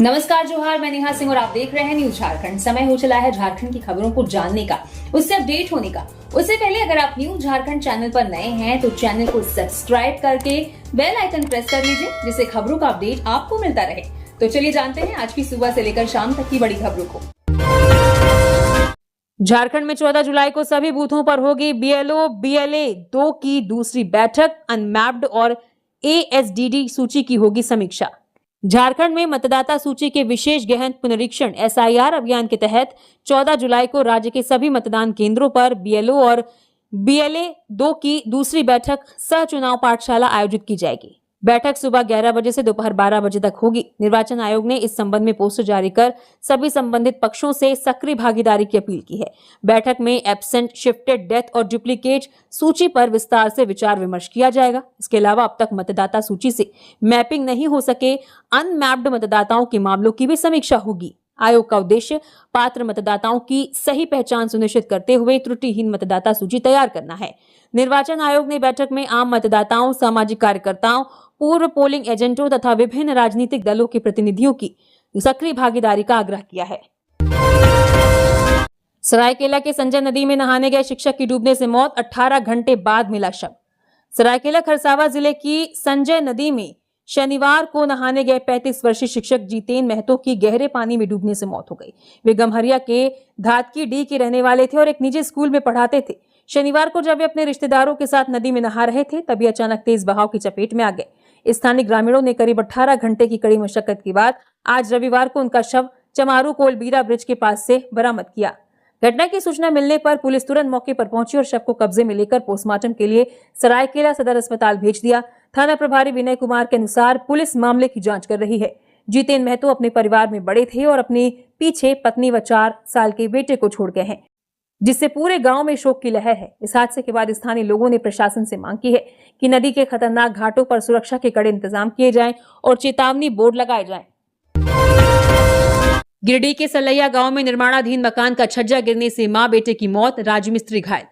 नमस्कार, जोहार। मैं नेहा सिंह और आप देख रहे हैं न्यूज झारखंड। समय हो चला है झारखंड की खबरों को जानने का, उससे अपडेट होने का। उससे पहले अगर आप न्यूज झारखंड चैनल पर नए हैं तो चैनल को सब्सक्राइब करके बेल आइकन प्रेस कर लीजिए, जिससे खबरों का अपडेट आपको मिलता रहे। तो चलिए जानते हैं आज की सुबह से लेकर शाम तक की बड़ी खबरों को। झारखंड में 14 जुलाई को सभी बूथों पर होगी BLO BLA 2 की दूसरी बैठक। अनमैप्ड और ASDD सूची की होगी समीक्षा। झारखंड में मतदाता सूची के विशेष गहन पुनरीक्षण SIR अभियान के तहत 14 जुलाई को राज्य के सभी मतदान केंद्रों पर BLO और BLA 2 की दूसरी बैठक सह चुनाव पाठशाला आयोजित की जाएगी। बैठक सुबह 11 बजे से दोपहर 12 बजे तक होगी। निर्वाचन आयोग ने इस संबंध में पोस्टर जारी कर सभी संबंधित पक्षों से सक्रिय भागीदारी की अपील की है। बैठक में एब्सेंट, शिफ्टेड, डेथ और डुप्लीकेट सूची पर विस्तार से विचार विमर्श किया जाएगा। इसके अलावा अब तक मतदाता सूची से मैपिंग नहीं हो सके अनमैप्ड मतदाताओं के मामलों की भी समीक्षा होगी। आयोग का उद्देश्य पात्र मतदाताओं की सही पहचान सुनिश्चित करते हुए त्रुटिहीन मतदाता सूची तैयार करना है। निर्वाचन आयोग ने बैठक में आम मतदाताओं, सामाजिक कार्यकर्ताओं, पूर्व पोलिंग एजेंटों तथा विभिन्न राजनीतिक दलों के प्रतिनिधियों की सक्रिय भागीदारी का आग्रह किया है। सरायकेला के संजय नदी में नहाने गए शिक्षक की डूबने से मौत, 18 घंटे बाद मिला शव। सरायकेला खरसावां जिले की संजय नदी में शनिवार को नहाने गए 35 वर्षीय शिक्षक जितेन महतो की गहरे पानी में डूबने से मौत हो गई। वे गम्हरिया के धातकी डी के रहने वाले थे और एक निजी स्कूल में पढ़ाते थे। शनिवार को जब वे अपने रिश्तेदारों के साथ नदी में नहा रहे थे तभी अचानक तेज बहाव की चपेट में आ गए। स्थानीय ग्रामीणों ने करीब 18 घंटे की कड़ी मशक्कत के बाद आज रविवार को उनका शव चमारू कोलबीरा ब्रिज के पास से बरामद किया। घटना की सूचना मिलने पर पुलिस तुरंत मौके पर पहुंची और शव को कब्जे में लेकर पोस्टमार्टम के लिए सरायकेला सदर अस्पताल भेज दिया। थाना प्रभारी विनय कुमार के अनुसार पुलिस मामले की जांच कर रही है। जितेन महतो अपने परिवार में बड़े थे और अपने पीछे पत्नी व 4 साल के बेटे को छोड़ गए हैं, जिससे पूरे गांव में शोक की लहर है। इस हादसे के बाद स्थानीय लोगों ने प्रशासन से मांग की है कि नदी के खतरनाक घाटों पर सुरक्षा के कड़े इंतजाम किए जाएं और चेतावनी बोर्ड लगाए जाएं। गिरिडीह के सलैया गांव में निर्माणाधीन मकान का छज्जा गिरने से मां बेटे की मौत, राजमिस्त्री घायल।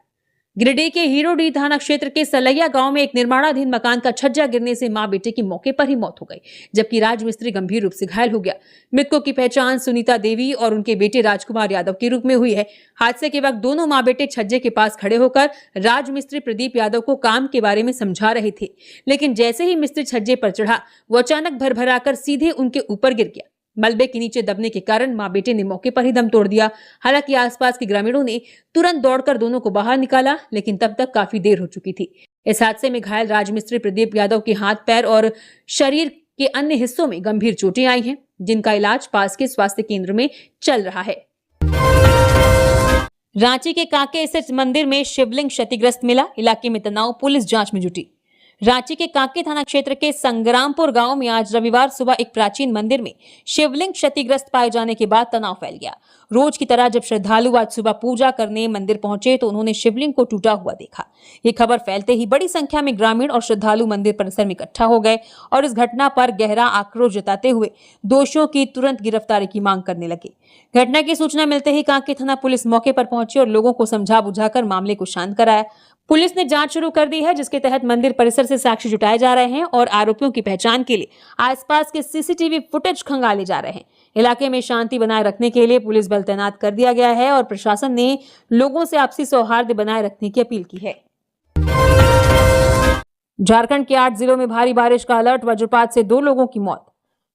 गिरिडीह के हीरोडीह थाना क्षेत्र के सलैया गांव में एक निर्माणाधीन मकान का छज्जा गिरने से मां बेटे की मौके पर ही मौत हो गई, जबकि राजमिस्त्री गंभीर रूप से घायल हो गया। मृतकों की पहचान सुनीता देवी और उनके बेटे राजकुमार यादव के रूप में हुई है। हादसे के वक्त दोनों मां बेटे छज्जे के पास खड़े होकर राजमिस्त्री प्रदीप यादव को काम के बारे में समझा रहे थे, लेकिन जैसे ही मिस्त्री छज्जे पर चढ़ा वो अचानक भरभराकर सीधे उनके ऊपर गिर गया। मलबे के नीचे दबने के कारण मां बेटे ने मौके पर ही दम तोड़ दिया। हालांकि आसपास के ग्रामीणों ने तुरंत दौड़कर दोनों को बाहर निकाला, लेकिन तब तक काफी देर हो चुकी थी। इस हादसे में घायल राजमिस्त्री प्रदीप यादव के हाथ, पैर और शरीर के अन्य हिस्सों में गंभीर चोटें आई हैं, जिनका इलाज पास के स्वास्थ्य केंद्र में चल रहा है। रांची के कांके स्थित मंदिर में शिवलिंग क्षतिग्रस्त मिला, इलाके में तनाव, पुलिस जांच में जुटी। रांची के कांके थाना क्षेत्र के संग्रामपुर गांव में आज रविवार सुबह एक प्राचीन मंदिर में शिवलिंग क्षतिग्रस्त पाए जाने के बाद तनाव फैल गया। रोज की तरह जब श्रद्धालु आज सुबह पूजा करने मंदिर पहुंचे तो उन्होंने शिवलिंग को टूटा हुआ देखा। ये खबर फैलते ही बड़ी संख्या में ग्रामीण और श्रद्धालु मंदिर परिसर में इकट्ठा हो गए और इस घटना पर गहरा आक्रोश जताते हुए दोषियों की तुरंत गिरफ्तारी की मांग करने लगे। घटना की सूचना मिलते ही कांके थाना पुलिस मौके पर पहुंची और लोगों को समझा बुझाकर मामले को शांत कराया। पुलिस ने जांच शुरू कर दी है, जिसके तहत मंदिर परिसर से साक्ष्य जुटाए जा रहे हैं और आरोपियों की पहचान के लिए आसपास के CCTV फुटेज खंगाले जा रहे हैं। इलाके में शांति बनाए रखने के लिए पुलिस बल तैनात कर दिया गया है और प्रशासन ने लोगों से आपसी सौहार्द बनाए रखने की अपील की है। झारखंड के 8 जिलों में भारी बारिश का अलर्ट, वज्रपात से 2 लोगों की मौत।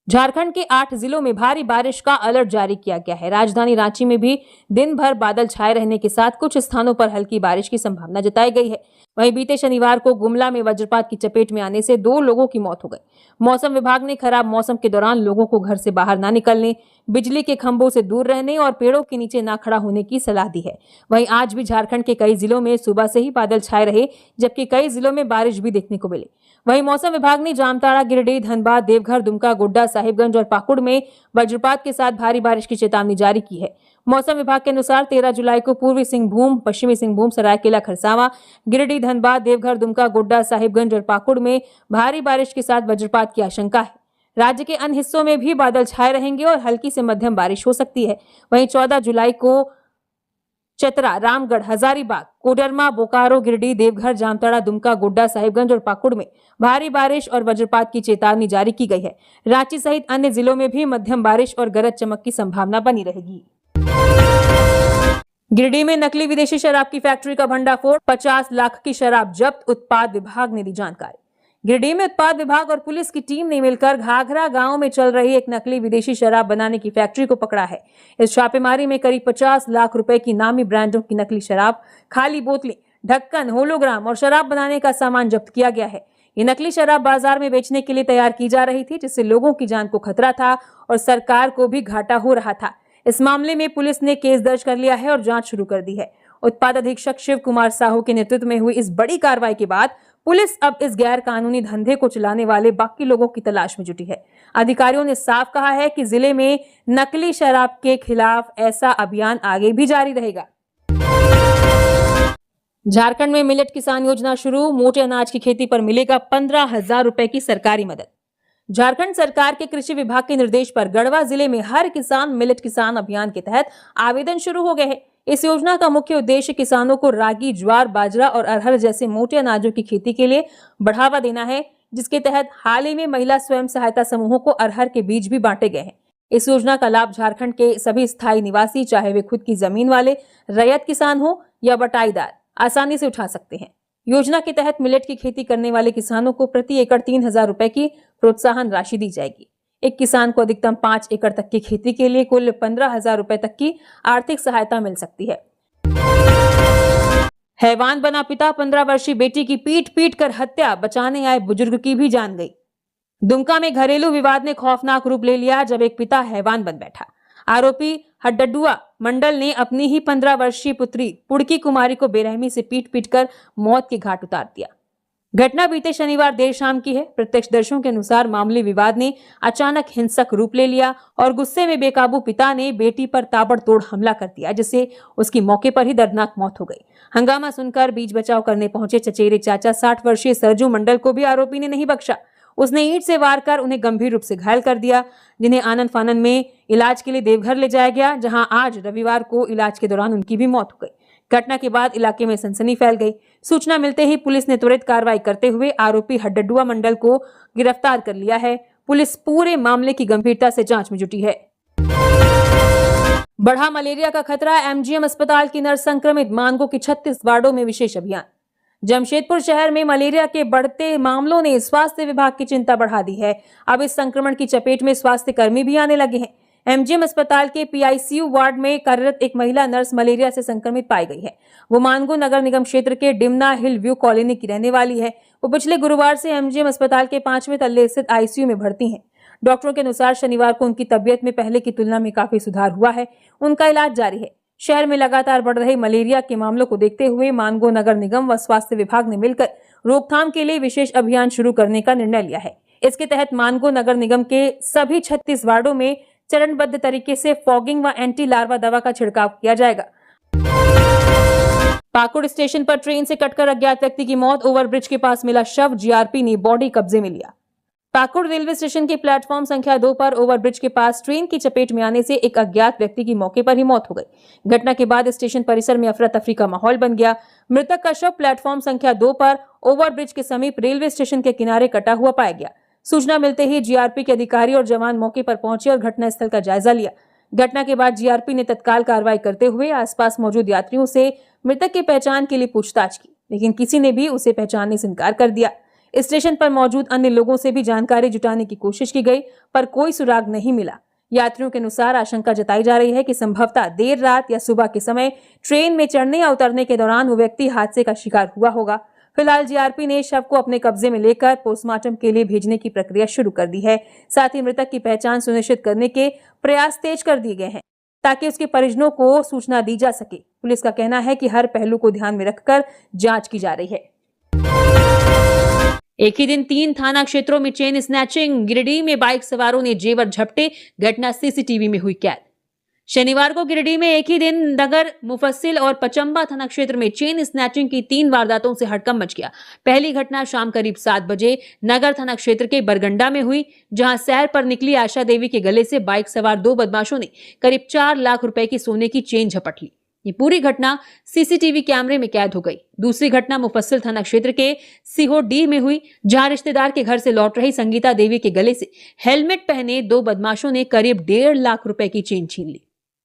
झारखंड के 8 जिलों में भारी बारिश का अलर्ट जारी किया गया है। राजधानी रांची में भी दिन भर बादल छाए रहने के साथ कुछ स्थानों पर हल्की बारिश की संभावना जताई गई है। वहीं बीते शनिवार को गुमला में वज्रपात की चपेट में आने से 2 लोगों की मौत हो गई। मौसम विभाग ने खराब मौसम के दौरान लोगों को घर से बाहर न निकलने, बिजली के खंभों से दूर रहने और पेड़ों के नीचे न खड़ा होने की सलाह दी है। वहीं आज भी झारखंड के कई जिलों में सुबह से ही बादल छाए रहे, जबकि कई जिलों में बारिश भी देखने को मिली। वहीं मौसम विभाग ने जामताड़ा, गिरिडीह, धनबाद, देवघर, दुमका, गोड्डा, साहिबगंज और पाकुड़ में वज्रपात के साथ भारी बारिश की चेतावनी जारी की है। मौसम विभाग के अनुसार 13 जुलाई को पूर्वी सिंहभूम, पश्चिमी सिंहभूम, सरायकेला खरसावां, गिरिडीह, धनबाद, देवघर, दुमका, गोड्डा, साहिबगंज और पाकुड़ में भारी बारिश के साथ वज्रपात की आशंका है। राज्य के अन्य हिस्सों में भी बादल छाए रहेंगे और हल्की से मध्यम बारिश हो सकती है। वहीं 14 जुलाई को चतरा, रामगढ़, हजारीबाग, कोडरमा, बोकारो, गिरिडीह, देवघर, जामताड़ा, दुमका, गोड्डा, साहिबगंज और पाकुड़ में भारी बारिश और वज्रपात की चेतावनी जारी की गई है। रांची सहित अन्य जिलों में भी मध्यम बारिश और गरज चमक की संभावना बनी रहेगी। गिरिडीह में नकली विदेशी शराब की फैक्ट्री का भंडाफोड़, 50 लाख की शराब जब्त, उत्पाद विभाग ने दी जानकारी। गिरिडीह में उत्पाद विभाग और पुलिस की टीम ने मिलकर घाघरा गांव में चल रही एक नकली विदेशी शराब बनाने की फैक्ट्री को पकड़ा है। इस छापेमारी में करीब 50 लाख रुपए की नामी ब्रांडों की नकली शराब, खाली बोतलें, ढक्कन, होलोग्राम और शराब बनाने का सामान जब्त किया गया है। ये नकली शराब बाजार में बेचने के लिए तैयार की जा रही थी, जिससे लोगों की जान को खतरा था और सरकार को भी घाटा हो रहा था। इस मामले में पुलिस ने केस दर्ज कर लिया है और जांच शुरू कर दी है। उत्पाद अधीक्षक शिव कुमार साहू के नेतृत्व में हुई इस बड़ी कार्रवाई के बाद पुलिस अब इस गैर कानूनी धंधे को चलाने वाले बाकी लोगों की तलाश में जुटी है। अधिकारियों ने साफ कहा है कि जिले में नकली शराब के खिलाफ ऐसा अभियान आगे भी जारी रहेगा। झारखंड में मिलेट किसान योजना शुरू, मोटे अनाज की खेती पर मिलेगा 15,000 रुपए की सरकारी मदद। झारखंड सरकार के कृषि विभाग के निर्देश पर गढ़वा जिले में हर किसान मिलेट किसान अभियान के तहत आवेदन शुरू हो गए हैं। इस योजना का मुख्य उद्देश्य किसानों को रागी, ज्वार, बाजरा और अरहर जैसे मोटे अनाजों की खेती के लिए बढ़ावा देना है, जिसके तहत हाल ही में महिला स्वयं सहायता समूहों को अरहर के बीज भी बांटे गए हैं। इस योजना का लाभ झारखंड के सभी स्थायी निवासी, चाहे वे खुद की जमीन वाले रैयत किसान हो या बटाईदार, आसानी से उठा सकते हैं। योजना के तहत मिलेट की खेती करने वाले किसानों को प्रति एकड़ 3,000 रुपए की प्रोत्साहन राशि दी जाएगी। एक किसान को अधिकतम 5 एकड़ तक की खेती के लिए कुल 15,000 रुपए तक की आर्थिक सहायता मिल सकती है। हैवान बना पिता, 15 वर्षीय बेटी की पीट पीट कर हत्या, बचाने आए बुजुर्ग की भी जान गई। दुमका में घरेलू विवाद ने खौफनाक रूप ले लिया जब एक पिता हैवान बन बैठा। आरोपी हड्डडुआ मंडल ने अपनी ही 15 वर्षीय पुत्री पुड़की कुमारी को बेरहमी से पीट पीट कर मौत के घाट उतार दिया। घटना बीते शनिवार देर शाम की है। प्रत्यक्षदर्शियों के अनुसार मामले विवाद ने अचानक हिंसक रूप ले लिया और गुस्से में बेकाबू पिता ने बेटी पर ताबड़तोड़ हमला कर दिया, जिससे उसकी मौके पर ही दर्दनाक मौत हो गई। हंगामा सुनकर बीच बचाव करने पहुंचे चचेरे चाचा 60 वर्षीय सरजू मंडल को भी आरोपी ने नहीं बख्शा। उसने ईंट से वार कर उन्हें गंभीर रूप से घायल कर दिया, जिन्हें आनन फानन में इलाज के लिए देवघर ले जाया गया, जहां आज रविवार को इलाज के दौरान उनकी भी मौत हो गई। घटना के बाद इलाके में सनसनी फैल गई। सूचना मिलते ही पुलिस ने त्वरित कार्रवाई करते हुए आरोपी हड्डडुआ मंडल को गिरफ्तार कर लिया है। पुलिस पूरे मामले की गंभीरता से जांच में जुटी है। बढ़ा मलेरिया का खतरा, एमजीएम अस्पताल की नर्स संक्रमित, मानगो के 36 वार्डों में विशेष अभियान। जमशेदपुर शहर में मलेरिया के बढ़ते मामलों ने स्वास्थ्य विभाग की चिंता बढ़ा दी है। अब इस संक्रमण की चपेट में स्वास्थ्य कर्मी भी आने लगे हैं। एमजीएम अस्पताल के पीआईसीयू वार्ड में कार्यरत एक महिला नर्स मलेरिया से संक्रमित पाई गई है। वो मानगो नगर निगम क्षेत्र के डिमना हिल व्यू कॉलोनी की रहने वाली है। वो पिछले गुरुवार से एमजीएम अस्पताल के 5वें तल्ले स्थित आईसीयू में भर्ती हैं। डॉक्टरों के अनुसार शनिवार को उनकी तबियत में पहले की तुलना में काफी सुधार हुआ है। उनका इलाज जारी है। शहर में लगातार बढ़ रहे मलेरिया के मामलों को देखते हुए मानगो नगर निगम व स्वास्थ्य विभाग ने मिलकर रोकथाम के लिए विशेष अभियान शुरू करने का निर्णय लिया है। इसके तहत मानगो नगर निगम के सभी 36 वार्डों में चरणबद्ध तरीके से फॉगिंग व एंटी लार्वा दवा का छिड़काव किया जाएगा। पाकुड़ स्टेशन पर ट्रेन से कटकर अज्ञात व्यक्ति की मौत, ओवरब्रिज के पास मिला शव, जीआरपी ने बॉडी कब्जे में लिया। पाकुड़ रेलवे स्टेशन के प्लेटफॉर्म संख्या 2 पर ओवरब्रिज के पास ट्रेन की चपेट में आने से एक अज्ञात व्यक्ति की मौके पर ही मौत हो गई। घटना के बाद स्टेशन परिसर में अफरा तफरी का माहौल बन गया। मृतक का शव प्लेटफॉर्म संख्या 2 पर ओवरब्रिज के समीप रेलवे स्टेशन के किनारे कटा हुआ पाया गया। सूचना मिलते ही जीआरपी के अधिकारी और जवान मौके पर पहुंचे और घटनास्थल का जायजा लिया। घटना के बाद जीआरपी ने तत्काल कार्रवाई करते हुए आसपास मौजूद यात्रियों से मृतक की पहचान के लिए पूछताछ की, लेकिन किसी ने भी उसे पहचानने से इनकार कर दिया। स्टेशन पर मौजूद अन्य लोगों से भी जानकारी जुटाने की कोशिश की गई, पर कोई सुराग नहीं मिला। यात्रियों के अनुसार आशंका जताई जा रही है कि संभवतः देर रात या सुबह के समय ट्रेन में चढ़ने या उतरने के दौरान वो व्यक्ति हादसे का शिकार हुआ होगा। फिलहाल जीआरपी ने शव को अपने कब्जे में लेकर पोस्टमार्टम के लिए भेजने की प्रक्रिया शुरू कर दी है। साथ ही मृतक की पहचान सुनिश्चित करने के प्रयास तेज कर दिए गए हैं ताकि उसके परिजनों को सूचना दी जा सके। पुलिस का कहना है कि हर पहलू को ध्यान में रखकर जांच की जा रही है। एक ही दिन 3 थाना क्षेत्रों में चेन स्नैचिंग, गिरिडीह में बाइक सवारों ने जेवर झपटे, घटना सीसीटीवी में हुई कैद। शनिवार को गिरिडीह में एक ही दिन नगर मुफस्सिल और पचंबा थाना क्षेत्र में चेन स्नैचिंग की 3 वारदातों से हड़कंप मच गया। पहली घटना शाम करीब 7 बजे नगर थाना क्षेत्र के बरगंडा में हुई, जहां सैर पर निकली आशा देवी के गले से बाइक सवार 2 बदमाशों ने करीब 4 लाख रुपए की सोने की चेन झपट ली। ये पूरी घटना सीसीटीवी कैमरे में कैद हो गई। दूसरी घटना मुफस्सिल थाना क्षेत्र के सिहोडीह में हुई, जहां रिश्तेदार के घर से लौट रही संगीता देवी के गले से हेलमेट पहने 2 बदमाशों ने करीब 1.5 लाख रुपए की चेन छीन ली।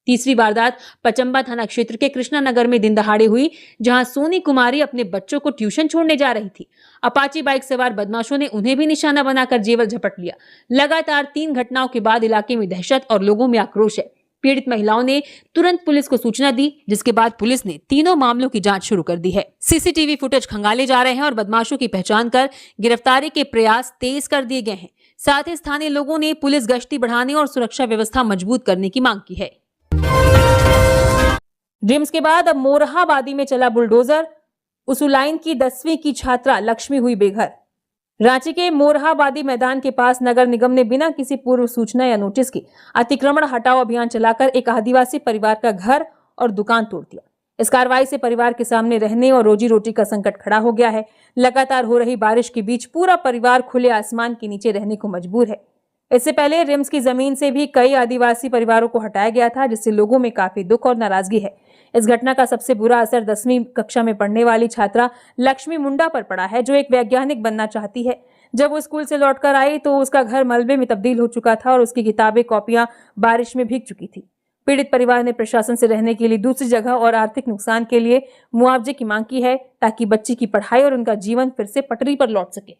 तीसरी वारदात पचंबा थाना क्षेत्र के कृष्णा नगर में दिन दहाड़े हुई, जहां सोनी कुमारी अपने बच्चों को ट्यूशन छोड़ने जा रही थी। अपाची बाइक सवार बदमाशों ने उन्हें भी निशाना बनाकर जेवर झपट लिया। लगातार 3 घटनाओं के बाद इलाके में दहशत और लोगों में आक्रोश है। पीड़ित महिलाओं ने तुरंत पुलिस को सूचना दी, जिसके बाद पुलिस ने तीनों मामलों की जांच शुरू कर दी है। सीसीटीवी फुटेज खंगाले जा रहे हैं और बदमाशों की पहचान कर गिरफ्तारी के प्रयास तेज कर दिए गए हैं। साथ ही स्थानीय लोगों ने पुलिस गश्ती बढ़ाने और सुरक्षा व्यवस्था मजबूत करने की मांग की है। ड्रीम्स के बाद अब मोरहाबादी में चला बुलडोजर। उसूलाइन की 10वीं की छात्रा लक्ष्मी हुई बेघर। रांची के मोरहाबादी मैदान के पास नगर निगम ने बिना किसी पूर्व सूचना या नोटिस के अतिक्रमण हटाओ अभियान चलाकर एक आदिवासी परिवार का घर और दुकान तोड़ दिया। इस कार्रवाई से परिवार के सामने रहने और रोजी रोटी का संकट खड़ा हो गया है। लगातार हो रही बारिश के बीच पूरा परिवार खुले आसमान के नीचे रहने को मजबूर है। इससे पहले रिम्स की जमीन से भी कई आदिवासी परिवारों को हटाया गया था, जिससे लोगों में काफी दुख और नाराजगी है। इस घटना का सबसे बुरा असर 10वीं कक्षा में पढ़ने वाली छात्रा लक्ष्मी मुंडा पर पड़ा है, जो एक वैज्ञानिक बनना चाहती है। जब वो स्कूल से लौटकर आई तो उसका घर मलबे में तब्दील हो चुका था और उसकी किताबें कॉपियां बारिश में भीग चुकी थी। पीड़ित परिवार ने प्रशासन से रहने के लिए दूसरी जगह और आर्थिक नुकसान के लिए मुआवजे की मांग की है, ताकि बच्ची की पढ़ाई और उनका जीवन फिर से पटरी पर लौट सके।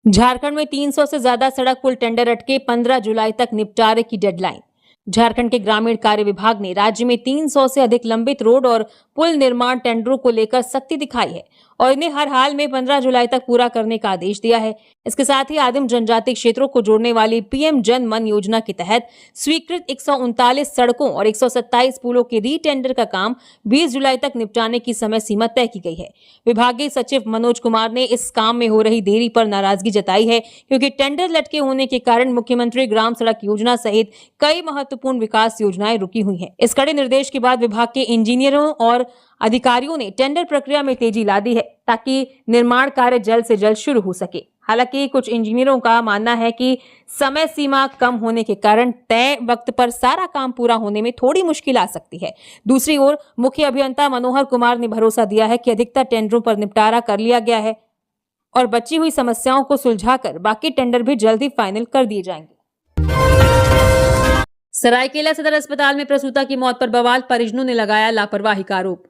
झारखंड में 300 से ज्यादा सड़क पुल टेंडर अटके, 15 जुलाई तक निपटारे की डेडलाइन। झारखंड के ग्रामीण कार्य विभाग ने राज्य में 300 से अधिक लंबित रोड और पुल निर्माण टेंडरों को लेकर सख्ती दिखाई है और इन्हें हर हाल में 15 जुलाई तक पूरा करने का आदेश दिया है। इसके साथ ही आदिम जनजाति क्षेत्रों को जोड़ने वाली पीएम जन मन योजना के तहत स्वीकृत 139 सड़कों और 127 पुलों के री टेंडर का काम 20 जुलाई तक निपटाने की समय सीमा तय की गई है। विभागीय सचिव मनोज कुमार ने इस काम में हो रही देरी पर नाराजगी जताई है, क्योंकि टेंडर लटके होने के कारण मुख्यमंत्री ग्राम सड़क योजना सहित कई महत्वपूर्ण विकास योजनाएं रुकी हुई हैं। इस कड़े निर्देश के बाद विभाग के इंजीनियरों और अधिकारियों ने टेंडर प्रक्रिया में तेजी ला दी है, ताकि निर्माण कार्य जल्द से जल्द शुरू हो सके। हालांकि कुछ इंजीनियरों का मानना है कि समय सीमा कम होने के कारण तय वक्त पर सारा काम पूरा होने में थोड़ी मुश्किल आ सकती है। दूसरी ओर मुख्य अभियंता मनोहर कुमार ने भरोसा दिया है कि अधिकतर टेंडरों पर निपटारा कर लिया गया है और बची हुई समस्याओं को सुलझाकर बाकी टेंडर भी जल्द ही फाइनल कर दिए जाएंगे। सरायकेला सदर अस्पताल में प्रसूता की मौत पर बवाल, परिजनों ने लगाया लापरवाही का आरोप।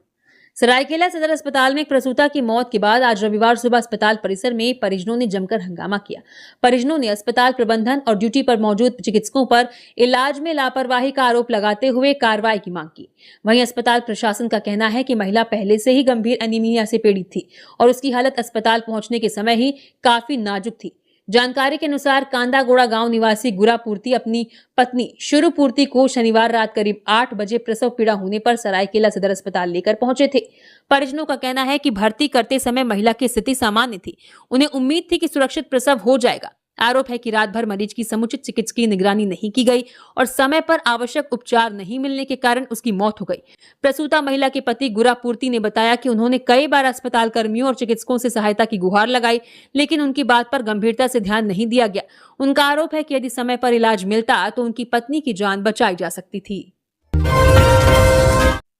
सरायकेला सदर अस्पताल में एक प्रसूता की मौत के बाद आज रविवार सुबह अस्पताल परिसर में परिजनों ने जमकर हंगामा किया। परिजनों ने अस्पताल प्रबंधन और ड्यूटी पर मौजूद चिकित्सकों पर इलाज में लापरवाही का आरोप लगाते हुए कार्रवाई की मांग की। वहीं अस्पताल प्रशासन का कहना है कि महिला पहले से ही गंभीर एनीमिया से पीड़ित थी और उसकी हालत अस्पताल पहुंचने के समय ही काफी नाजुक थी। जानकारी के अनुसार कांदागोड़ा गांव निवासी गुरापूर्ति अपनी पत्नी शुरूपूर्ति को शनिवार रात करीब 8 बजे प्रसव पीड़ा होने पर सरायकेला सदर अस्पताल लेकर पहुंचे थे। परिजनों का कहना है कि भर्ती करते समय महिला की स्थिति सामान्य थी। उन्हें उम्मीद थी कि सुरक्षित प्रसव हो जाएगा। आरोप है कि रात भर मरीज की समुचित चिकित्सकीय निगरानी नहीं की गई और समय पर आवश्यक उपचार नहीं मिलने के कारण उसकी मौत हो गई। प्रसूता महिला के पति गुरापूर्ति ने बताया कि उन्होंने कई बार अस्पताल कर्मियों और चिकित्सकों से सहायता की गुहार लगाई, लेकिन उनकी बात पर गंभीरता से ध्यान नहीं दिया गया। उनका आरोप है कि यदि समय पर इलाज मिलता तो उनकी पत्नी की जान बचाई जा सकती थी।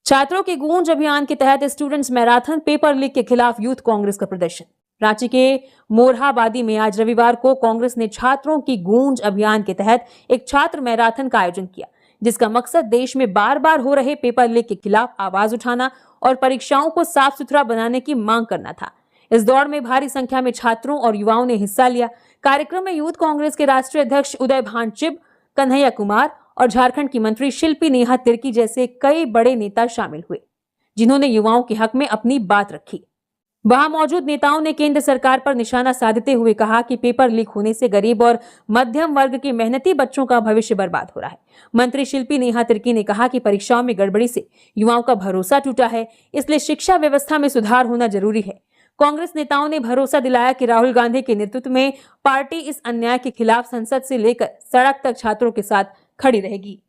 छात्रों के गूंज अभियान के तहत स्टूडेंट्स मैराथन पेपर लीक के खिलाफ यूथ कांग्रेस का प्रदर्शन। रांची के मोरहाबादी में आज रविवार को कांग्रेस ने छात्रों की गूंज अभियान के तहत एक छात्र मैराथन का आयोजन किया, जिसका मकसद देश में बार बार हो रहे पेपर लीक के खिलाफ आवाज उठाना और परीक्षाओं को साफ सुथरा बनाने की मांग करना था। इस दौड़ में भारी संख्या में छात्रों और युवाओं ने हिस्सा लिया। कार्यक्रम में यूथ कांग्रेस के राष्ट्रीय अध्यक्ष उदय भानचिब, कन्हैया कुमार और झारखंड की मंत्री शिल्पी नेहा तिर्की जैसे कई बड़े नेता शामिल हुए, जिन्होंने युवाओं के हक में अपनी बात रखी। वहां मौजूद नेताओं ने केंद्र सरकार पर निशाना साधते हुए कहा कि पेपर लीक होने से गरीब और मध्यम वर्ग के मेहनती बच्चों का भविष्य बर्बाद हो रहा है। मंत्री शिल्पी नेहा तिर्की ने कहा कि परीक्षाओं में गड़बड़ी से युवाओं का भरोसा टूटा है, इसलिए शिक्षा व्यवस्था में सुधार होना जरूरी है। कांग्रेस नेताओं ने भरोसा दिलाया कि राहुल गांधी के नेतृत्व में पार्टी इस अन्याय के खिलाफ संसद से लेकर सड़क तक छात्रों के साथ खड़ी रहेगी।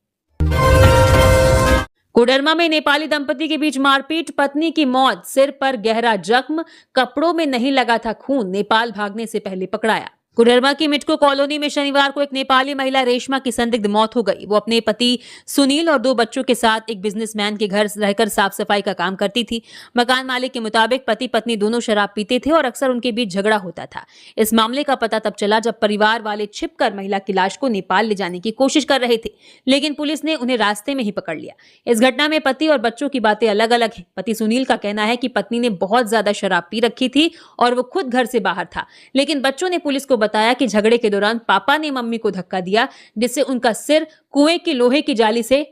कोडरमा में नेपाली दंपति के बीच मारपीट, पत्नी की मौत, सिर पर गहरा जख्म, कपड़ों में नहीं लगा था खून, नेपाल भागने से पहले पकड़ाया। कोडरमा की मिटको कॉलोनी में शनिवार को एक नेपाली महिला रेशमा की संदिग्ध मौत हो गई। वो अपने पति सुनील और 2 बच्चों के साथ एक बिजनेसमैन के घर रहकर साफ सफाई का काम करती थी। मकान मालिक के मुताबिक पति पत्नी दोनों शराब पीते थे और अक्सर उनके बीच झगड़ा होता था। इस मामले का पता तब चला जब परिवार वाले छिपकर महिला की लाश को नेपाल ले जाने की कोशिश कर रहे थे, लेकिन पुलिस ने उन्हें रास्ते में ही पकड़ लिया। इस घटना में पति और बच्चों की बातें अलग अलग हैं। पति सुनील का कहना है कि पत्नी ने बहुत ज्यादा शराब पी रखी थी और वो खुद घर से बाहर था, लेकिन बच्चों ने पुलिस को बताया कि झगड़े के दौरान पापा ने मम्मी को धक्का दिया, जिससे उनका सिर कुएं की लोहे की जाली से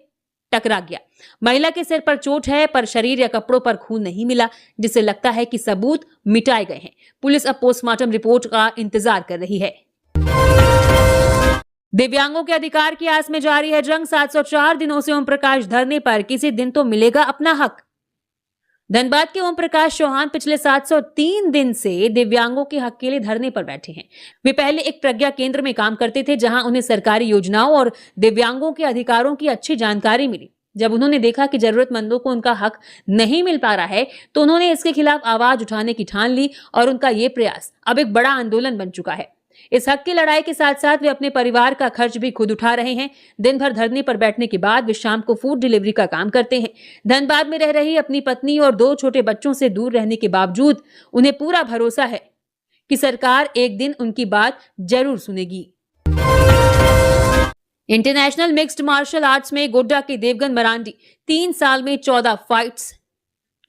टकरा गया। महिला के सिर पर चोट है, पर शरीर या कपड़ों पर खून नहीं मिला, जिससे लगता है कि सबूत मिटाए गए हैं। पुलिस अब पोस्टमार्टम रिपोर्ट का इंतजार कर रही है। दिव्यांगों के अधिकार की आस में जारी है जंग। 704 दिनों से ओम प्रकाश धरने पर, किसी दिन तो मिलेगा अपना हक। धनबाद के ओम प्रकाश चौहान पिछले 703 दिन से दिव्यांगों के हक के लिए धरने पर बैठे हैं। वे पहले एक प्रज्ञा केंद्र में काम करते थे, जहां उन्हें सरकारी योजनाओं और दिव्यांगों के अधिकारों की अच्छी जानकारी मिली। जब उन्होंने देखा कि जरूरतमंदों को उनका हक नहीं मिल पा रहा है, तो उन्होंने इसके खिलाफ आवाज उठाने की ठान ली और उनका ये प्रयास अब एक बड़ा आंदोलन बन चुका है। इस हक की लड़ाई के साथ साथ वे अपने परिवार का खर्च भी खुद उठा रहे हैं। दिन भर धरने पर बैठने के बाद वे शाम को फूड डिलीवरी का काम करते हैं। धनबाद में रह रही अपनी पत्नी और 2 छोटे बच्चों से दूर रहने के बावजूद उन्हें पूरा भरोसा है कि सरकार एक दिन उनकी बात जरूर सुनेगी। इंटरनेशनल मिक्स्ड मार्शल आर्ट्स में गोड्डा के देवगन मरांडी 3 साल में 14 फाइट्स,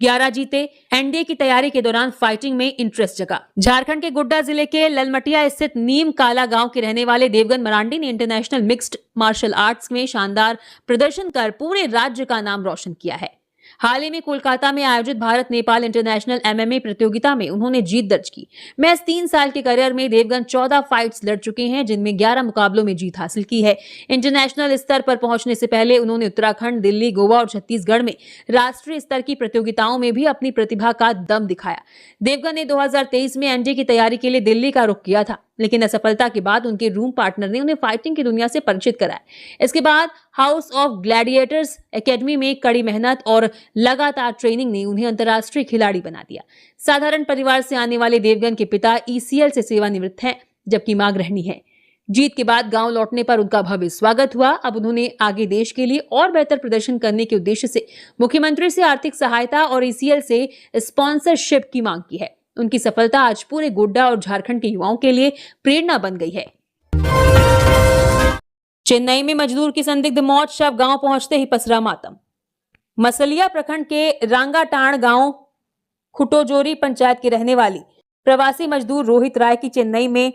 11 जीते। एनडीए की तैयारी के दौरान फाइटिंग में इंटरेस्ट जगा। झारखंड के गोड्डा जिले के ललमटिया स्थित नीम काला गांव के रहने वाले देवगन मरांडी ने इंटरनेशनल मिक्स्ड मार्शल आर्ट्स में शानदार प्रदर्शन कर पूरे राज्य का नाम रोशन किया है। हाल ही में कोलकाता में आयोजित भारत नेपाल इंटरनेशनल एमएमए प्रतियोगिता में उन्होंने जीत दर्ज की। महज 3 साल के करियर में देवगन 14 फाइट्स लड़ चुके हैं, जिनमें 11 मुकाबलों में जीत हासिल की है। इंटरनेशनल स्तर पर पहुंचने से पहले उन्होंने उत्तराखंड, दिल्ली, गोवा और छत्तीसगढ़ में राष्ट्रीय स्तर की प्रतियोगिताओं में भी अपनी प्रतिभा का दम दिखाया। देवगन ने 2023 में एनडीए की तैयारी के लिए दिल्ली का रुख किया था, लेकिन असफलता के बाद उनके रूम पार्टनर ने उन्हें फाइटिंग की दुनिया से परिचित कराया। इसके बाद हाउस ऑफ ग्लैडिएटर्स एकेडमी में कड़ी मेहनत और लगातार ट्रेनिंग ने उन्हें अंतर्राष्ट्रीय खिलाड़ी बना दिया। साधारण परिवार से आने वाले देवगन के पिता ईसीएल से सेवानिवृत्त हैं, जबकि मां गृहिणी है। जीत के बाद गांव लौटने पर उनका भव्य स्वागत हुआ। अब उन्होंने आगे देश के लिए और बेहतर प्रदर्शन करने के उद्देश्य से मुख्यमंत्री से आर्थिक सहायता और ईसीएल से स्पॉन्सरशिप की मांग की है। उनकी सफलता आज पूरे गोड्डा और झारखंड के युवाओं के लिए प्रेरणा बन गई है। चेन्नई में मजदूर की संदिग्ध मौत, शव गांव पहुंचते ही पसरा मातम। मसलिया प्रखंड के रांगाटाण गांव खुटोजोरी पंचायत के रहने वाली प्रवासी मजदूर रोहित राय की चेन्नई में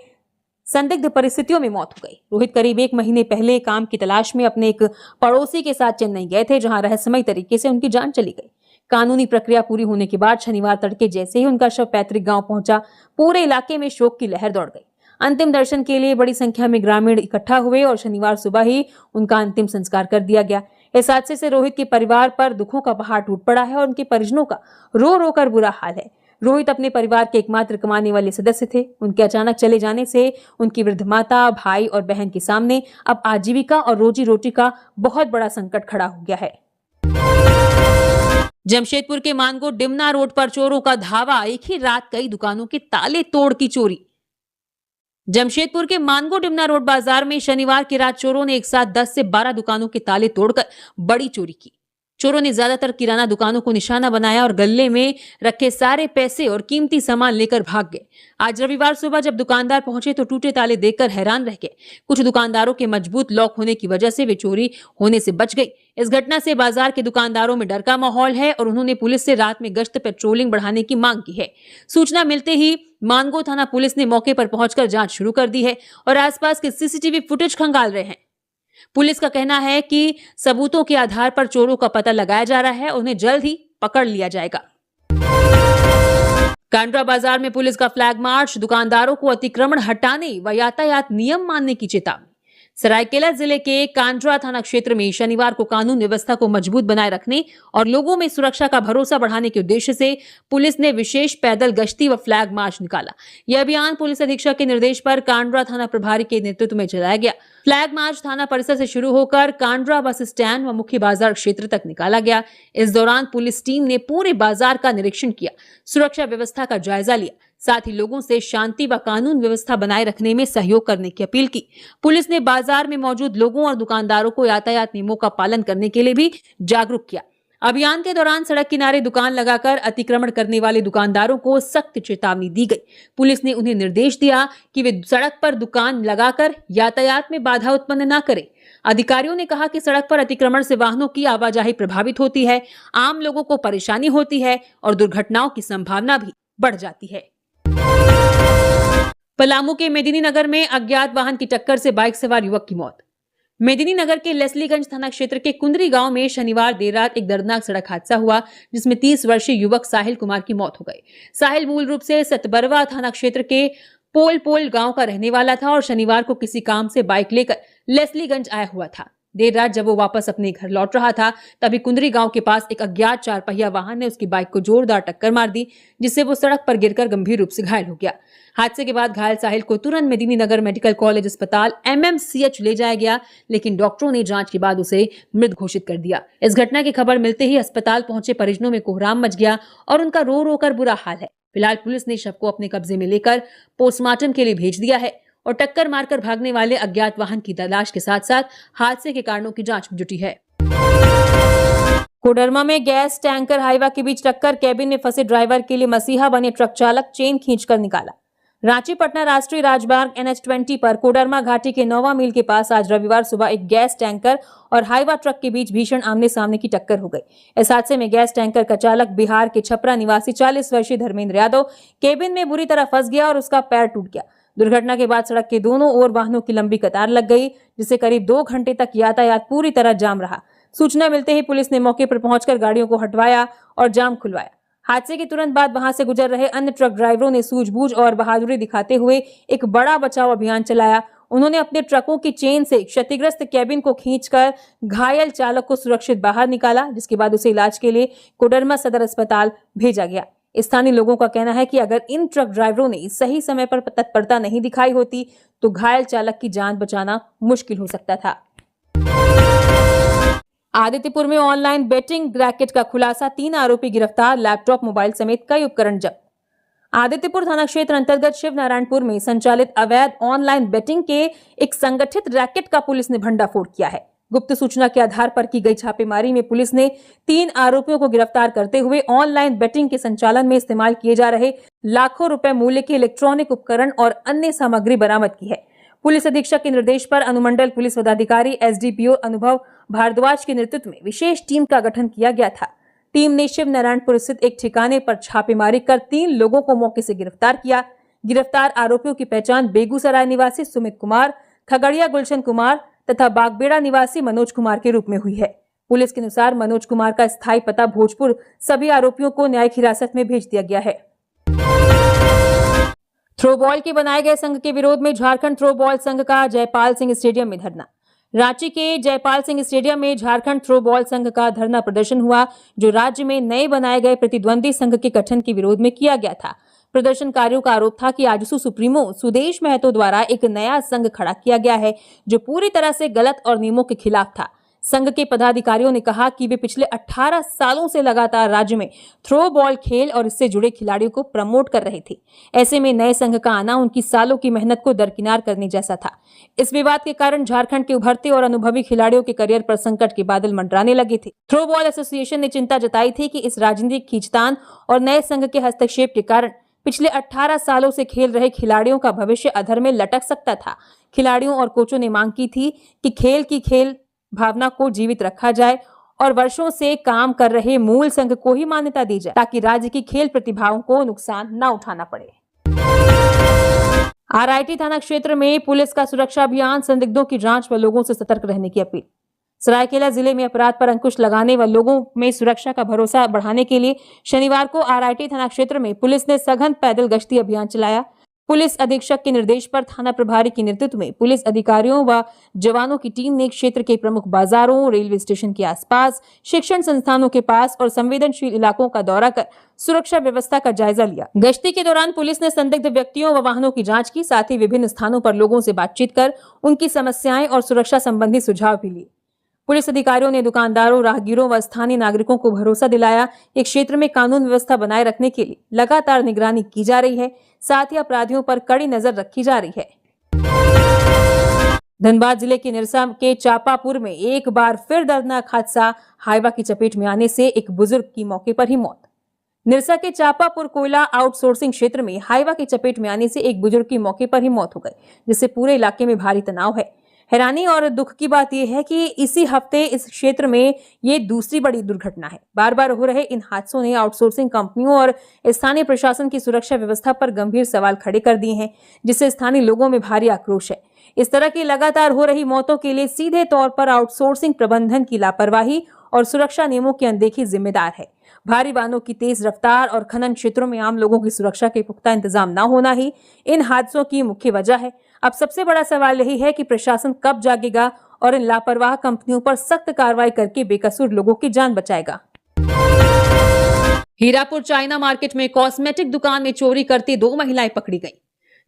संदिग्ध परिस्थितियों में मौत हो गई। रोहित करीब 1 महीने पहले काम की तलाश में अपने एक पड़ोसी के साथ चेन्नई गए थे, जहां रहस्यमय तरीके से उनकी जान चली गई। कानूनी प्रक्रिया पूरी होने के बाद शनिवार तड़के जैसे ही उनका शव पैतृक गांव पहुंचा, पूरे इलाके में शोक की लहर दौड़ गई। अंतिम दर्शन के लिए बड़ी संख्या में ग्रामीण इकट्ठा हुए और शनिवार सुबह ही उनका अंतिम संस्कार कर दिया गया। इस हादसे से रोहित के परिवार पर दुखों का पहाड़ टूट पड़ा है और उनके परिजनों का रो रो कर बुरा हाल है। रोहित अपने परिवार के एकमात्र कमाने वाले सदस्य थे। उनके अचानक चले जाने से उनकी वृद्ध माता, भाई और बहन के सामने अब आजीविका और रोजी रोटी का बहुत बड़ा संकट खड़ा हो गया है। जमशेदपुर के मानगो डिमना रोड पर चोरों का धावा, एक ही रात कई दुकानों के ताले तोड़ की चोरी। जमशेदपुर के मानगो डिमना रोड बाजार में शनिवार की रात चोरों ने एक साथ 10 से 12 दुकानों के ताले तोड़कर बड़ी चोरी की। चोरों ने ज्यादातर किराना दुकानों को निशाना बनाया और गल्ले में रखे सारे पैसे और कीमती सामान लेकर भाग गए। आज रविवार सुबह जब दुकानदार पहुंचे तो टूटे ताले देखकर हैरान रह गए। कुछ दुकानदारों के मजबूत लॉक होने की वजह से वे चोरी होने से बच गई। इस घटना से बाजार के दुकानदारों में डर का माहौल है और उन्होंने पुलिस से रात में गश्त पेट्रोलिंग बढ़ाने की मांग की है। सूचना मिलते ही मानगो थाना पुलिस ने मौके पर पहुंचकर जांच शुरू कर दी है और आसपास के सीसीटीवी फुटेज खंगाल रहे हैं। पुलिस का कहना है कि सबूतों के आधार पर चोरों का पता लगाया जा रहा है, उन्हें जल्द ही पकड़ लिया जाएगा। कांड्रा बाजार में पुलिस का फ्लैग मार्च, दुकानदारों को अतिक्रमण हटाने व यातायात नियम मानने की चेतावनी। सरायकेला जिले के कांड्रा थाना क्षेत्र में शनिवार को कानून व्यवस्था को मजबूत बनाए रखने और लोगों में सुरक्षा का भरोसा बढ़ाने के उद्देश्य से पुलिस ने विशेष पैदल गश्ती व फ्लैग मार्च निकाला। यह अभियान पुलिस अधीक्षक के निर्देश पर कांड्रा थाना प्रभारी के नेतृत्व में चलाया गया। फ्लैग मार्च थाना परिसर से शुरू होकर कांड्रा बस स्टैंड व मुख्य बाजार क्षेत्र तक निकाला गया। इस दौरान पुलिस टीम ने पूरे बाजार का निरीक्षण किया, सुरक्षा व्यवस्था का जायजा लिया, साथ ही लोगों से शांति व कानून व्यवस्था बनाए रखने में सहयोग करने की अपील की। पुलिस ने बाजार में मौजूद लोगों और दुकानदारों को यातायात नियमों का पालन करने के लिए भी जागरूक किया। अभियान के दौरान सड़क किनारे दुकान लगाकर अतिक्रमण करने वाले दुकानदारों को सख्त चेतावनी दी गई। पुलिस ने उन्हें निर्देश दिया कि वे सड़क पर दुकान लगाकर यातायात में बाधा उत्पन्न न करें। अधिकारियों ने कहा कि सड़क पर अतिक्रमण से वाहनों की आवाजाही प्रभावित होती है, आम लोगों को परेशानी होती है और दुर्घटनाओं की संभावना भी बढ़ जाती है। पलामू के मेदिनीनगर में अज्ञात वाहन की टक्कर से बाइक सवार युवक की मौत। मेदिनीनगर के लेस्लीगंज थाना क्षेत्र के कुंदरी गांव में शनिवार देर रात एक दर्दनाक सड़क हादसा हुआ, जिसमें 30 वर्षीय युवक साहिल कुमार की मौत हो गई। साहिल मूल रूप से सतबरवा थाना क्षेत्र के पोल गांव का रहने वाला था और शनिवार को किसी काम से बाइक लेकर लेस्लीगंज आया हुआ था। देर रात जब वो वापस अपने घर लौट रहा था, तभी कुंदरी गांव के पास एक अज्ञात 4 पहिया वाहन ने उसकी बाइक को जोरदार टक्कर मार दी, जिससे वो सड़क पर गिरकर गंभीर रूप से घायल हो गया। हादसे के बाद घायल साहिल को तुरंत मेदिनीनगर मेडिकल कॉलेज अस्पताल MMCH ले जाया गया, लेकिन डॉक्टरों ने जांच के बाद उसे मृत घोषित कर दिया। इस घटना की खबर मिलते ही अस्पताल पहुंचे परिजनों में कोहराम मच गया और उनका रो रो कर बुरा हाल है। फिलहाल पुलिस ने शव को अपने कब्जे में लेकर पोस्टमार्टम के लिए भेज दिया है और टक्कर मारकर भागने वाले अज्ञात वाहन की तलाश के साथ साथ हादसे के कारणों की जांच में जुटी है। कोडरमा में गैस टैंकर हाईवा के बीच टक्कर, कैबिन में फंसे ड्राइवर के लिए मसीहा बने ट्रक चालक, चेन खींचकर निकाला। रांची पटना राष्ट्रीय राजमार्ग NH20 पर कोडरमा घाटी के 9वां मील के पास आज रविवार सुबह एक गैस टैंकर और हाईवा ट्रक के बीच भीषण आमने सामने की टक्कर हो गई। इस हादसे में गैस टैंकर का चालक बिहार के छपरा निवासी 40 वर्षीय धर्मेंद्र यादव केबिन में बुरी तरह फंस गया और उसका पैर टूट गया। दुर्घटना के बाद सड़क के दोनों ओर वाहनों की लंबी कतार लग गई, जिससे करीब 2 घंटे तक यातायात पूरी तरह जाम रहा। सूचना मिलते ही पुलिस ने मौके पर पहुंचकर गाड़ियों को हटवाया और जाम खुलवाया। हादसे के तुरंत बाद वहां से गुजर रहे अन्य ट्रक ड्राइवरों ने सूझबूझ और बहादुरी दिखाते हुए एक बड़ा बचाव अभियान चलाया। उन्होंने अपने ट्रकों की चेन से क्षतिग्रस्त कैबिन को खींचकर घायल चालक को सुरक्षित बाहर निकाला, जिसके बाद उसे इलाज के लिए कोडरमा सदर अस्पताल भेजा गया। स्थानीय लोगों का कहना है कि अगर इन ट्रक ड्राइवरों ने सही समय पर तत्परता नहीं दिखाई होती तो घायल चालक की जान बचाना मुश्किल हो सकता था। आदित्यपुर में ऑनलाइन बेटिंग रैकेट का खुलासा, 3 आरोपी गिरफ्तार, लैपटॉप, मोबाइल समेत कई उपकरण जब्त। आदित्यपुर थाना क्षेत्र अंतर्गत शिव नारायणपुर में संचालित अवैध ऑनलाइन बेटिंग के एक संगठित रैकेट का पुलिस ने भंडाफोड़ किया है। गुप्त सूचना के आधार पर की गई छापेमारी में पुलिस ने 3 आरोपियों को गिरफ्तार करते हुए ऑनलाइन बेटिंग के संचालन में इस्तेमाल किए जा रहे लाखों रुपए मूल्य के इलेक्ट्रॉनिक उपकरण और अन्य सामग्री बरामद की है। पुलिस अधीक्षक के निर्देश पर अनुमंडल पुलिस पदाधिकारी SDPO अनुभव भारद्वाज के नेतृत्व में विशेष टीम का गठन किया गया था। टीम ने शिव नारायणपुर स्थित एक ठिकाने पर छापेमारी कर 3 लोगों को मौके से गिरफ्तार किया। गिरफ्तार आरोपियों की पहचान बेगूसराय निवासी सुमित कुमार, खगड़िया गुलशन कुमार तथा बागबेड़ा निवासी मनोज कुमार के रूप में हुई है। पुलिस के अनुसार मनोज कुमार का स्थायी पता भोजपुर, सभी आरोपियों को न्यायिक हिरासत में भेज दिया गया है। थ्रोबॉल के बनाए गए संघ के विरोध में झारखंड थ्रोबॉल संघ का जयपाल सिंह स्टेडियम में धरना। रांची के जयपाल सिंह स्टेडियम में झारखंड थ्रोबॉल संघ का धरना प्रदर्शन हुआ, जो राज्य में नए बनाए गए प्रतिद्वंदी संघ के गठन के विरोध में किया गया था। प्रदर्शनकारियों का आरोप था कि आजसू सुप्रीमो सुदेश महतो द्वारा एक नया संघ खड़ा किया गया है, जो पूरी तरह से गलत और नियमों के खिलाफ था। संघ के पदाधिकारियों ने कहा कि वे पिछले 18 सालों से लगातार राज्य में थ्रो बॉल खेल और इससे जुड़े खिलाड़ियों को प्रमोट कर रहे थे। ऐसे में नए संघ का आना उनकी सालों की मेहनत को दरकिनार करने जैसा था। इस विवाद के कारण झारखंड के उभरते और अनुभवी खिलाड़ियों के करियर पर संकट के बादल मंडराने लगे थे। थ्रो बॉल एसोसिएशन ने चिंता जताई थी कि इस राजनीतिक खींचतान और नए संघ के हस्तक्षेप के कारण पिछले 18 सालों से खेल रहे खिलाड़ियों का भविष्य अधर में लटक सकता था। खिलाड़ियों और कोचों ने मांग की थी कि खेल भावना को जीवित रखा जाए और वर्षों से काम कर रहे मूल संघ को ही मान्यता दी जाए, ताकि राज्य की खेल प्रतिभाओं को नुकसान न उठाना पड़े। RIT थाना क्षेत्र में पुलिस का सुरक्षा अभियान, संदिग्धों की जांच व लोगों से सतर्क रहने की अपील। सरायकेला जिले में अपराध पर अंकुश लगाने व लोगों में सुरक्षा का भरोसा बढ़ाने के लिए शनिवार को RIT थाना क्षेत्र में पुलिस ने सघन पैदल गश्ती अभियान चलाया। पुलिस अधीक्षक के निर्देश पर थाना प्रभारी के नेतृत्व में पुलिस अधिकारियों व जवानों की टीम ने क्षेत्र के प्रमुख बाजारों, रेलवे स्टेशन के आसपास, शिक्षण संस्थानों के पास और संवेदनशील इलाकों का दौरा कर सुरक्षा व्यवस्था का जायजा लिया। गश्ती के दौरान पुलिस ने संदिग्ध व्यक्तियों व वाहनों की जांच की, साथ ही विभिन्न स्थानों पर लोगों से बातचीत कर उनकी समस्याएं और सुरक्षा संबंधी सुझाव भी लिए। पुलिस अधिकारियों ने दुकानदारों, राहगीरों व स्थानीय नागरिकों को भरोसा दिलाया कि क्षेत्र में कानून व्यवस्था बनाए रखने के लिए लगातार निगरानी की जा रही है, साथ ही अपराधियों पर कड़ी नजर रखी जा रही है। धनबाद जिले के निरसा के चापापुर में एक बार फिर दर्दनाक हादसा, हाइवा की चपेट में आने से एक बुजुर्ग की मौके पर ही मौत। निरसा के चापापुर कोयला आउटसोर्सिंग क्षेत्र में हाइवा की चपेट में आने से एक बुजुर्ग की मौके पर ही मौत हो गई, जिससे पूरे इलाके में भारी तनाव है। हैरानी और दुख की बात यह है कि इसी हफ्ते इस क्षेत्र में ये दूसरी बड़ी दुर्घटना है। बार बार हो रहे इन हादसों ने आउटसोर्सिंग कंपनियों और स्थानीय प्रशासन की सुरक्षा व्यवस्था पर गंभीर सवाल खड़े कर दिए हैं, जिससे स्थानीय लोगों में भारी आक्रोश है। इस तरह की लगातार हो रही मौतों के लिए सीधे तौर पर आउटसोर्सिंग प्रबंधन की लापरवाही और सुरक्षा नियमों की अनदेखी जिम्मेदार है। भारी वाहनों की तेज रफ्तार और खनन क्षेत्रों में आम लोगों की सुरक्षा के पुख्ता इंतजाम न होना ही इन हादसों की मुख्य वजह है। अब सबसे बड़ा सवाल यही है कि प्रशासन कब जागेगा और इन लापरवाह कंपनियों पर सख्त कार्रवाई करके बेकसूर लोगों की जान बचाएगा। हीरापुर चाइना मार्केट में कॉस्मेटिक दुकान में चोरी करती 2 महिलाएं पकड़ी गईं।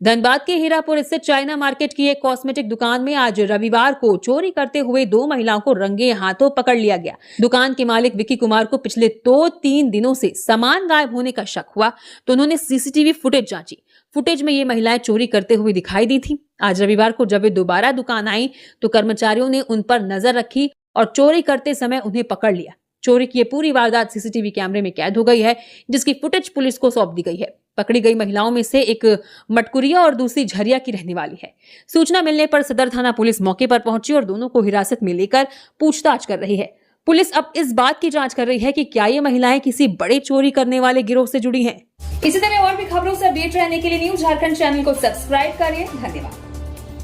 धनबाद के हीरापुर स्थित चाइना मार्केट की एक कॉस्मेटिक दुकान में आज रविवार को चोरी करते हुए 2 महिलाओं को रंगे हाथों पकड़ लिया गया। दुकान के मालिक विक्की कुमार को पिछले 2-3 दिनों से सामान गायब होने का शक हुआ, तो उन्होंने सीसीटीवी फुटेज जांची। फुटेज में ये महिलाएं चोरी करते हुए दिखाई दी थी। आज रविवार को जब वे दोबारा दुकान आई तो कर्मचारियों ने उन पर नजर रखी और चोरी करते समय उन्हें पकड़ लिया। चोरी की ये पूरी वारदात सीसीटीवी कैमरे में कैद हो गई है, जिसकी फुटेज पुलिस को सौंप दी गई है। पकड़ी गई महिलाओं में से एक मटकुरिया और दूसरी झरिया की रहने वाली है। सूचना मिलने पर सदर थाना पुलिस मौके पर पहुंची और दोनों को हिरासत में लेकर पूछताछ कर रही है। पुलिस अब इस बात की जांच कर रही है कि क्या ये महिलाएं किसी बड़े चोरी करने वाले गिरोह से जुड़ी हैं। इसी तरह और भी खबरों से अपडेट रहने के लिए न्यूज़ झारखंड चैनल को सब्सक्राइब करिए। धन्यवाद।